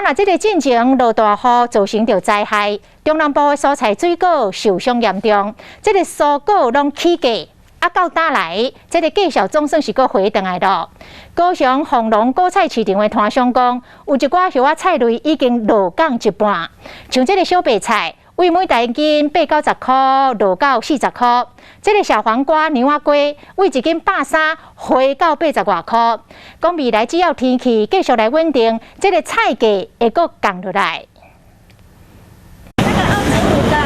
若这个进前落大雨，造成着灾害，中南部的蔬菜水果受伤严重，这个蔬果拢起价。 到打来，这个价数总算是搁回转来咯。高雄丰隆果菜市场的摊商讲，有一寡叶仔菜类已经落降一半，像这个小白菜，为每大斤8到10块，落到40块；这个小黄瓜、牛仔瓜，为一斤130，回到80外块。讲未来只要天气继续来稳定，这个菜价会搁降落来。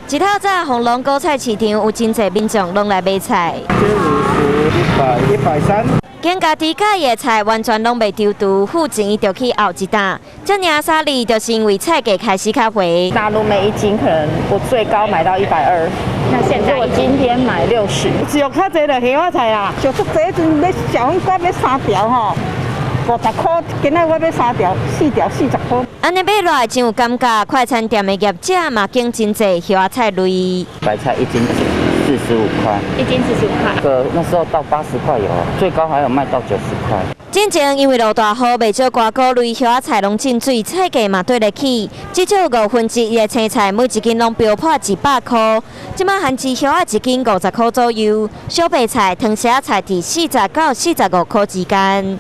一透早，丰隆果菜市场有真侪民众拢来买菜。50、100、130。今家己家的菜完全拢袂丢除，付钱就去后一单。这尔沙利就是因为菜价开始较回。大陆每一斤可能我最高买到120，那现在我今天买60。只有较侪就虾仔菜啦，就说这阵要小黄瓜要3条吼。 50块，今仔我要3条，4条40块。安尼买落真有感觉，快餐店的业者嘛拣真侪叶仔菜类。白菜1斤45块1斤45块。那时候到80块有，最高还有卖到90块。进前因为落大雨，袂少瓜果类叶仔菜拢进水，菜价嘛对得起。至少1/5的青菜每一斤拢飙破100块，即马含枝叶仔1斤50块左右，小白菜、藤芽菜伫40到45块之间。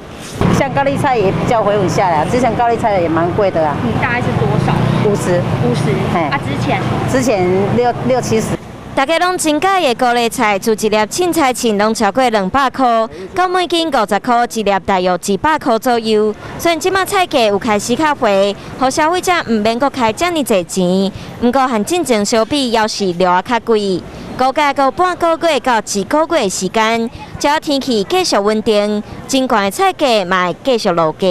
像高丽菜也比较回稳下来，之前高丽菜也蛮贵的啊。大概是多少？50。50。啊，之前6、70。大家拢真喜的高丽菜，自一粒凊彩凊拢超过200块，到每斤50块，一粒大约100块左右。虽然即马菜价有开始较回，互消费者唔免阁开遮尔侪钱，不过和进前相比，要是略啊较贵。估计到半个月到1个月的时间，只要天气继续稳定，真悬的菜价嘛会继续落价。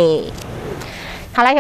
好来。